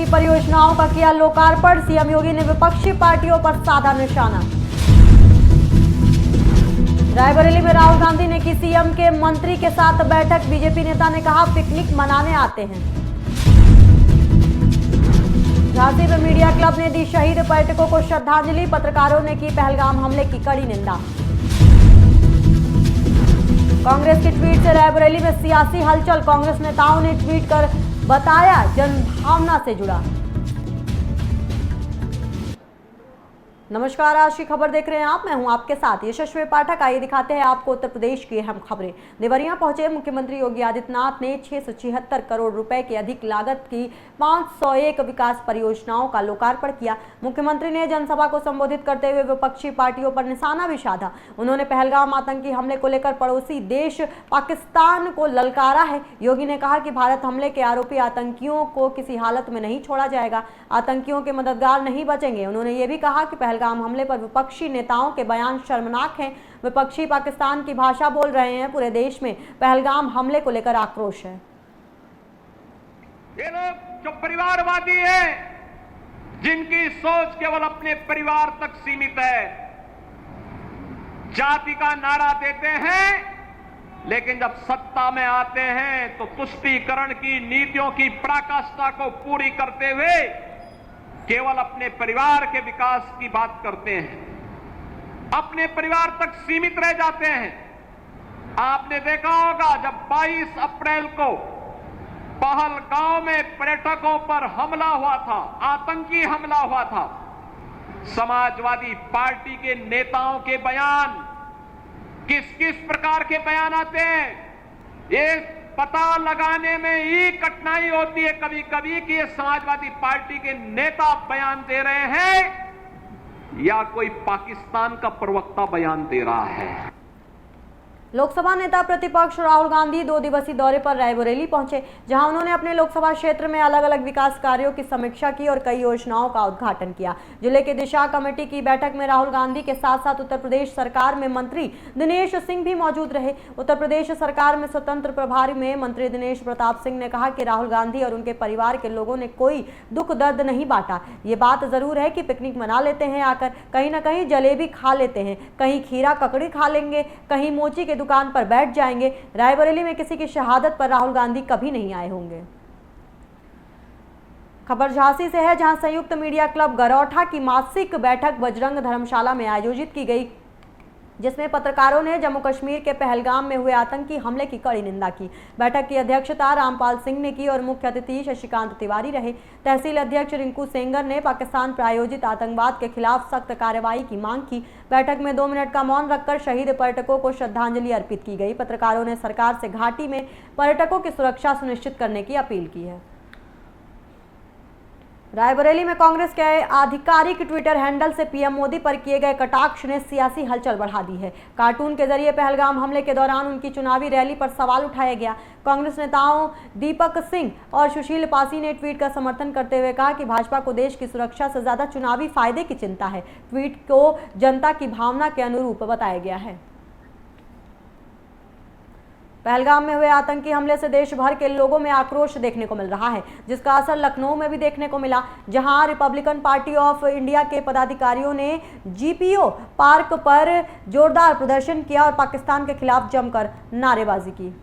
की परियोजनाओं का किया लोकार्पण। सीएम योगी ने विपक्षी पार्टियों पर साधा निशाना। रायबरेली में राहुल गांधी ने की सीएम के मंत्री के साथ बैठक। बीजेपी नेता ने कहा पिकनिक मनाने आते हैं। झांसी में मीडिया क्लब ने दी शहीद पर्यटकों को श्रद्धांजलि। पत्रकारों ने की पहलगाम हमले की कड़ी निंदा। कांग्रेस के ट्वीट से रायबरेली में सियासी हलचल। कांग्रेस नेताओं ने ट्वीट कर बताया जनभावना से जुड़ा। नमस्कार, आज की खबर देख रहे हैं आप। मैं हूं आपके साथ यशस्वी पाठक। आइए दिखाते हैं आपको उत्तर प्रदेश की अहम खबरें। देवरिया पहुंचे मुख्यमंत्री योगी आदित्यनाथ ने 676 करोड़ रुपए की अधिक लागत की 501 विकास परियोजनाओं का लोकार्पण किया। मुख्यमंत्री ने जनसभा को संबोधित करते हुए विपक्षी पार्टियों पर निशाना भी साधा। उन्होंने पहलगाम आतंकी हमले को लेकर पड़ोसी देश पाकिस्तान को ललकारा है। योगी ने कहा कि भारत हमले के आरोपी आतंकियों को किसी हालत में नहीं छोड़ा जाएगा। आतंकियों के मददगार नहीं बचेंगे। उन्होंने ये भी कहा कि पहलगाम हमले पर विपक्षी नेताओं के बयान शर्मनाक हैं। विपक्षी पाकिस्तान की भाषा बोल रहे हैं। पूरे देश में पहलगाम हमले को लेकर आक्रोश है। ये लोग जो परिवारवादी हैं, जिनकी सोच केवल अपने परिवार तक सीमित है, जाति का नारा देते हैं, लेकिन जब सत्ता में आते हैं तो तुष्टीकरण की नीतियों की पराकाष्ठा को पूरी करते हुए केवल अपने परिवार के विकास की बात करते हैं, अपने परिवार तक सीमित रह जाते हैं। आपने देखा होगा जब 22 अप्रैल को पहलगाम में पर्यटकों पर हमला हुआ था, आतंकी हमला हुआ था, समाजवादी पार्टी के नेताओं के बयान किस किस प्रकार के बयान आते हैं, ये पता लगाने में ही कठिनाई होती है कभी कभी कि ये समाजवादी पार्टी के नेता बयान दे रहे हैं या कोई पाकिस्तान का प्रवक्ता बयान दे रहा है। लोकसभा नेता प्रतिपक्ष राहुल गांधी 2 दिवसीय दौरे पर रायबरेली पहुंचे, जहां उन्होंने अपने लोकसभा क्षेत्र में अलग अलग विकास कार्यों की समीक्षा की और कई योजनाओं का उद्घाटन किया। जिले के दिशा कमेटी की बैठक में राहुल गांधी के साथ साथ उत्तर प्रदेश सरकार में मंत्री दिनेश सिंह भी मौजूद रहे। उत्तर प्रदेश सरकार में स्वतंत्र प्रभारी में मंत्री दिनेश प्रताप सिंह ने कहा कि राहुल गांधी और उनके परिवार के लोगों ने कोई दुख दर्द नहीं बांटा। ये बात जरूर है कि पिकनिक मना लेते हैं आकर, कहीं ना कहीं जलेबी खा लेते हैं, कहीं खीरा ककड़ी खा लेंगे, कहीं मोची के दुकान पर बैठ जाएंगे। रायबरेली में किसी की शहादत पर राहुल गांधी कभी नहीं आए होंगे। खबर झांसी से है, जहां संयुक्त मीडिया क्लब गरौठा की मासिक बैठक बजरंग धर्मशाला में आयोजित की गई, जिसमें पत्रकारों ने जम्मू कश्मीर के पहलगाम में हुए आतंकी हमले की कड़ी निंदा की। बैठक की अध्यक्षता रामपाल सिंह ने की और मुख्य अतिथि शशिकांत तिवारी रहे। तहसील अध्यक्ष रिंकू सेंगर ने पाकिस्तान प्रायोजित आतंकवाद के खिलाफ सख्त कार्रवाई की मांग की। बैठक में 2 मिनट का मौन रखकर शहीद पर्यटकों को श्रद्धांजलि अर्पित की गई। पत्रकारों ने सरकार से घाटी में पर्यटकों की सुरक्षा सुनिश्चित करने की अपील की है। रायबरेली में कांग्रेस के आधिकारिक ट्विटर हैंडल से पीएम मोदी पर किए गए कटाक्ष ने सियासी हलचल बढ़ा दी है। कार्टून के जरिए पहलगाम हमले के दौरान उनकी चुनावी रैली पर सवाल उठाया गया। कांग्रेस नेताओं दीपक सिंह और सुशील पासी ने ट्वीट का समर्थन करते हुए कहा कि भाजपा को देश की सुरक्षा से ज्यादा चुनावी फायदे की चिंता है। ट्वीट को जनता की भावना के अनुरूप बताया गया है। पहलगाम में हुए आतंकी हमले से देश भर के लोगों में आक्रोश देखने को मिल रहा है, जिसका असर लखनऊ में भी देखने को मिला, जहां रिपब्लिकन पार्टी ऑफ इंडिया के पदाधिकारियों ने जीपीओ पार्क पर जोरदार प्रदर्शन किया और पाकिस्तान के खिलाफ जमकर नारेबाजी की।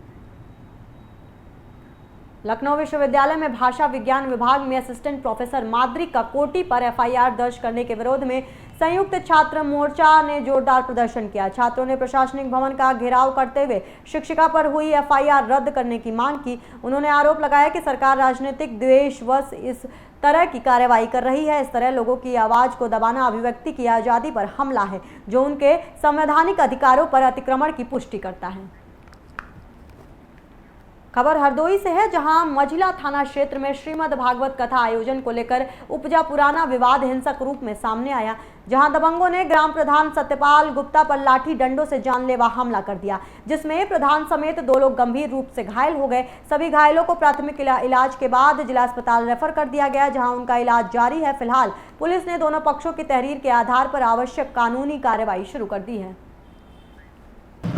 लखनऊ विश्वविद्यालय में भाषा विज्ञान विभाग में असिस्टेंट प्रोफेसर माद्री काकोटी पर एफआईआर दर्ज करने के विरोध में संयुक्त छात्र मोर्चा ने जोरदार प्रदर्शन किया। छात्रों ने प्रशासनिक भवन का घेराव करते हुए शिक्षिका पर हुई एफआईआर रद्द करने की मांग की। उन्होंने आरोप लगाया कि सरकार राजनीतिक द्वेषवश इस तरह की कार्रवाई कर रही है। इस तरह लोगों की आवाज को दबाना अभिव्यक्ति की आजादी पर हमला है, जो उनके संवैधानिक अधिकारों पर अतिक्रमण की पुष्टि करता है। खबर हरदोई से है, जहां मझिला थाना क्षेत्र में श्रीमद् भागवत कथा आयोजन को लेकर उपजा पुराना विवाद हिंसक रूप में सामने आया, जहां दबंगों ने ग्राम प्रधान सत्यपाल गुप्ता पर लाठी डंडों से जानलेवा हमला कर दिया, जिसमें प्रधान समेत 2 लोग गंभीर रूप से घायल हो गए। सभी घायलों को प्राथमिक इलाज के बाद जिला अस्पताल रेफर कर दिया गया, जहां उनका इलाज जारी है। फिलहाल पुलिस ने दोनों पक्षों की तहरीर के आधार पर आवश्यक कानूनी कार्रवाई शुरू कर दी है।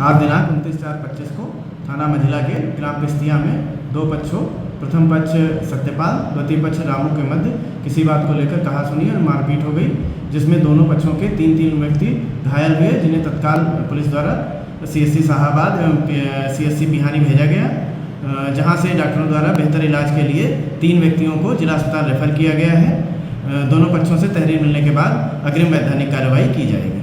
आज दिनांक 29/4/25 को थाना मझिला के ग्राम पिस्तिया में 2 पक्षों प्रथम पक्ष सत्यपाल, द्वितीय पक्ष रामू के मध्य किसी बात को लेकर कहासुनी और मारपीट हो गई, जिसमें दोनों पक्षों के 3 व्यक्ति घायल हुए, जिन्हें तत्काल पुलिस द्वारा CSC शाहाबाद एवं CSC बिहानी भेजा गया, जहां से डॉक्टरों द्वारा बेहतर इलाज के लिए 3 व्यक्तियों को जिला अस्पताल रेफर किया गया है। दोनों पक्षों से तहरीर मिलने के बाद अग्रिम वैधानिक कार्रवाई की जाएगी।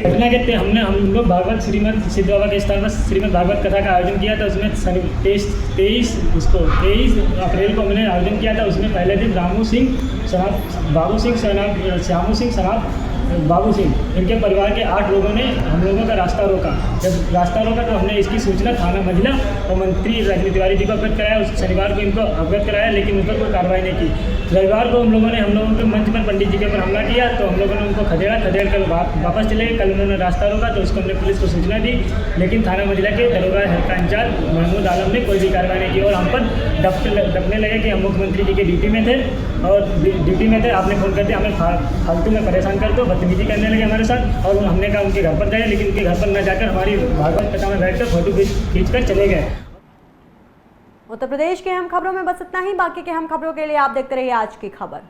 घटना के हम लोग भागवत श्रीमद सिद्ध बाबा के स्थान पर श्रीमद भागवत कथा का आयोजन किया था। उसमें 23 अप्रैल को हमने आयोजन किया था। उसमें पहले दिन रामू सिंह सनाब, बाबू सिंह सनाब, श्यामू सिंह सनाब, बाबू सिंह, इनके परिवार के 8 लोगों ने हम लोगों का रास्ता रोका। जब रास्ता रोका तो हमने इसकी सूचना थाना मंझिला और मंत्री रजनी तिवारी जी को अवगत कराया। उस शनिवार को इनको अवगत कराया, लेकिन उस पर कोई कार्रवाई नहीं की। रविवार को हम लोगों के मंच पर पंडित जी के ऊपर हमला किया, तो हम लोगों ने उनको खदेड़ कर वापस चले गए। कल उन्होंने रास्ता रोका तो उसको हमने पुलिस को सूचना दी, लेकिन थाना मंझिला के दरोगा हेल्थ का इंचार्ज महमूद आलम ने कोई भी कार्रवाई नहीं की और हम पर डपने लगे कि हम मुख्यमंत्री जी के ड्यूटी में थे आपने फ़ोन कर दिया, हमें फालतू में परेशान कर दो, बदतमीजी करने लगे हमारे साथ। और हमने कहा उनके घर पर जाए, लेकिन उनके घर पर न जाकर हमारी भागवत कथा में बैठकर फोटो खींच कर चले गए। उत्तर प्रदेश के अहम खबरों में बस इतना ही। बाकी के अहम खबरों के लिए आप देखते रहिए आज की खबर।